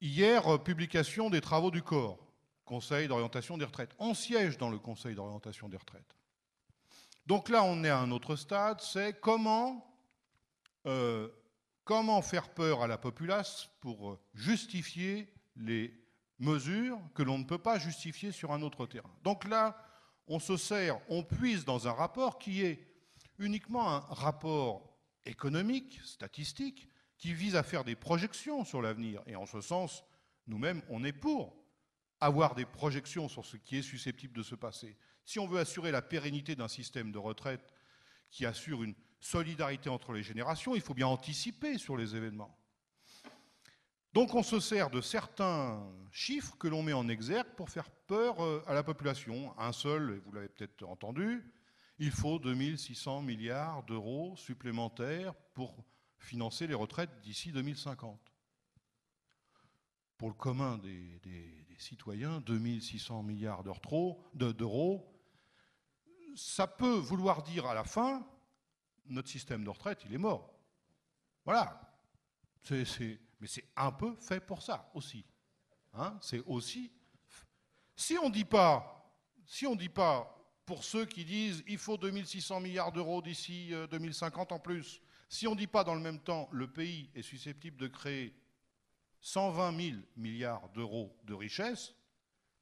Hier, publication des travaux du COR, Conseil d'orientation des retraites. On siège dans le Conseil d'orientation des retraites. Donc là, on est à un autre stade, c'est comment faire peur à la populace pour justifier les mesures que l'on ne peut pas justifier sur un autre terrain. Donc là, on puise dans un rapport qui est uniquement un rapport économique, statistique, qui vise à faire des projections sur l'avenir. Et en ce sens, nous-mêmes, on est pour avoir des projections sur ce qui est susceptible de se passer. Si on veut assurer la pérennité d'un système de retraite qui assure une solidarité entre les générations, il faut bien anticiper sur les événements. Donc on se sert de certains chiffres que l'on met en exergue pour faire peur à la population. Un seul, vous l'avez peut-être entendu, il faut 2600 milliards d'euros supplémentaires pour financer les retraites d'ici 2050. Pour le commun des citoyens, 2600 milliards d'euros, ça peut vouloir dire à la fin, notre système de retraite, il est mort. Voilà. Mais c'est un peu fait pour ça aussi. Hein, c'est aussi... Si on ne dit pas, pour ceux qui disent il faut 2600 milliards d'euros d'ici 2050 en plus, si on ne dit pas dans le même temps le pays est susceptible de créer 120 000 milliards d'euros de richesse,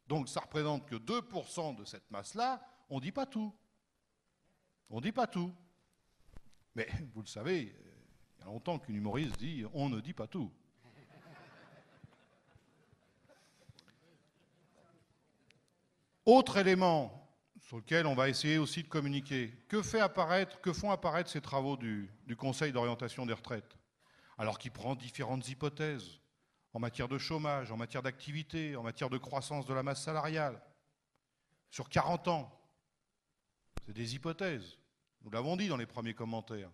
donc ça représente que 2% de cette masse-là, on ne dit pas tout. On ne dit pas tout. Mais vous le savez, il y a longtemps qu'une humoriste dit on ne dit pas tout. Autre élément sur lequel on va essayer aussi de communiquer, que font apparaître ces travaux du Conseil d'orientation des retraites, alors qu'il prend différentes hypothèses en matière de chômage, en matière d'activité, en matière de croissance de la masse salariale, sur 40 ans. C'est des hypothèses. Nous l'avons dit dans les premiers commentaires.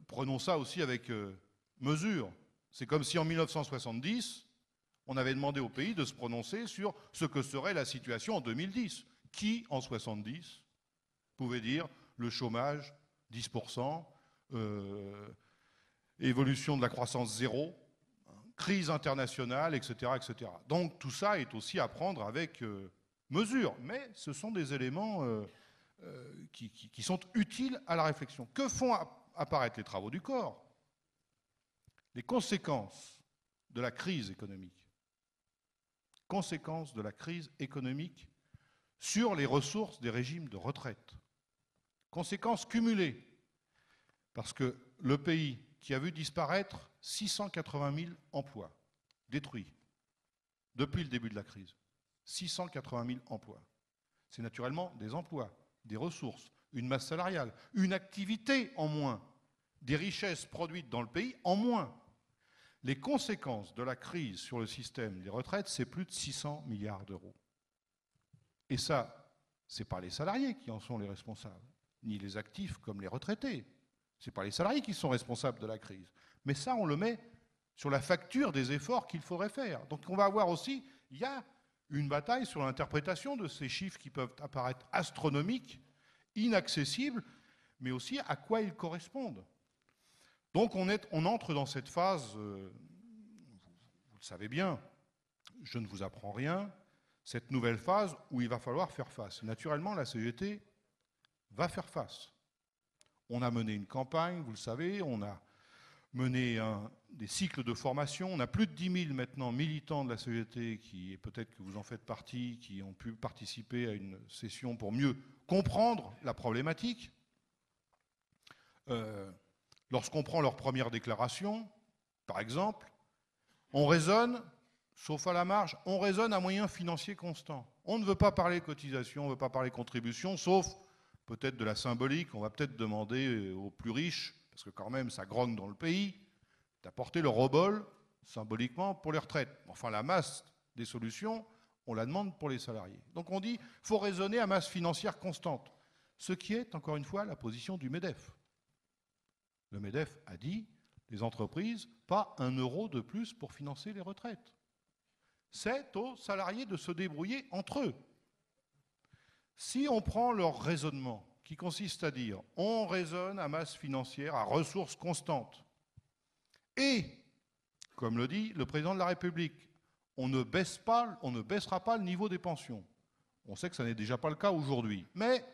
Prenons ça aussi avec mesure. C'est comme si en 1970, on avait demandé au pays de se prononcer sur ce que serait la situation en 2010. Qui, en 70, pouvait dire le chômage, 10%, évolution de la croissance zéro, crise internationale, etc., etc. Donc tout ça est aussi à prendre avec mesure. Mais ce sont des éléments qui sont utiles à la réflexion. Que font apparaître les travaux du corps? Les conséquences de la crise économique. Conséquences de la crise économique sur les ressources des régimes de retraite. Conséquences cumulées, parce que le pays qui a vu disparaître 680 000 emplois détruits depuis le début de la crise, 680 000 emplois, c'est naturellement des emplois, des ressources, une masse salariale, une activité en moins, des richesses produites dans le pays en moins. Les conséquences de la crise sur le système des retraites, c'est plus de 600 milliards d'euros. Et ça, ce n'est pas les salariés qui en sont les responsables, ni les actifs comme les retraités. Ce n'est pas les salariés qui sont responsables de la crise. Mais ça, on le met sur la facture des efforts qu'il faudrait faire. Donc on va avoir aussi, il y a une bataille sur l'interprétation de ces chiffres qui peuvent apparaître astronomiques, inaccessibles, mais aussi à quoi ils correspondent. Donc on entre dans cette phase, vous le savez bien, je ne vous apprends rien, cette nouvelle phase où il va falloir faire face. Naturellement, la CGT va faire face. On a mené une campagne, vous le savez, on a mené des cycles de formation. On a plus de 10 000 maintenant militants de la CGT, qui, et peut-être que vous en faites partie, qui ont pu participer à une session pour mieux comprendre la problématique. Lorsqu'on prend leur première déclaration, par exemple, on raisonne, sauf à la marge, on raisonne à moyens financiers constants. On ne veut pas parler cotisation, on ne veut pas parler contribution, sauf peut-être de la symbolique. On va peut-être demander aux plus riches, parce que quand même ça grogne dans le pays, d'apporter le rebol symboliquement pour les retraites. Enfin, la masse des solutions, on la demande pour les salariés. Donc on dit qu'il faut raisonner à masse financière constante, ce qui est, encore une fois, la position du MEDEF. Le MEDEF a dit, les entreprises, pas un euro de plus pour financer les retraites. C'est aux salariés de se débrouiller entre eux. Si on prend leur raisonnement, qui consiste à dire on raisonne à masse financière, à ressources constantes, et comme le dit le président de la République. On ne baissera pas le niveau des pensions. On sait que ça n'est déjà pas le cas aujourd'hui. Mais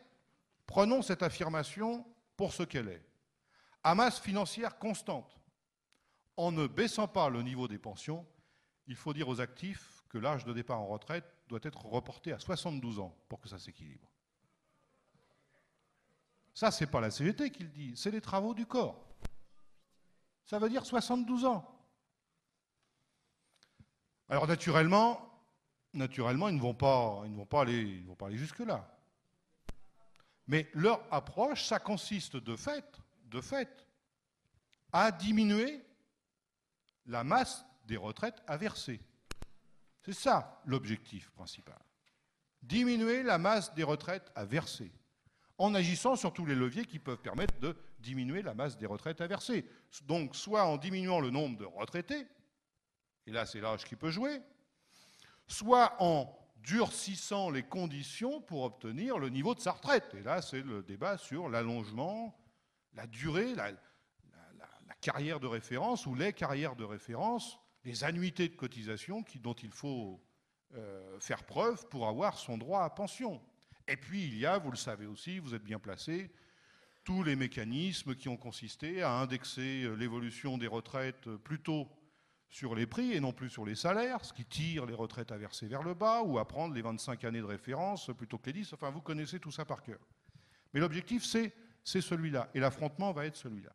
prenons cette affirmation pour ce qu'elle est. À masse financière constante, en ne baissant pas le niveau des pensions, il faut dire aux actifs que l'âge de départ en retraite doit être reporté à 72 ans pour que ça s'équilibre. Ça, ce n'est pas la CGT qui le dit, c'est les travaux du corps. Ça veut dire 72 ans. Alors naturellement, ils ne vont pas aller jusque-là. Mais leur approche, ça consiste de fait, à diminuer la masse des retraites à verser. C'est ça l'objectif principal. Diminuer la masse des retraites à verser, en agissant sur tous les leviers qui peuvent permettre de diminuer la masse des retraites à verser. Donc, soit en diminuant le nombre de retraités, et là c'est l'âge qui peut jouer, soit en durcissant les conditions pour obtenir le niveau de sa retraite. Et là, c'est le débat sur l'allongement, la durée, la carrière de référence ou les carrières de référence, les annuités de cotisation dont il faut faire preuve pour avoir son droit à pension. Et puis il y a, vous le savez aussi, vous êtes bien placé, tous les mécanismes qui ont consisté à indexer l'évolution des retraites plutôt sur les prix et non plus sur les salaires, ce qui tire les retraites à verser vers le bas, ou à prendre les 25 années de référence plutôt que les 10. Enfin, vous connaissez tout ça par cœur. Mais l'objectif, c'est celui-là. Et l'affrontement va être celui-là.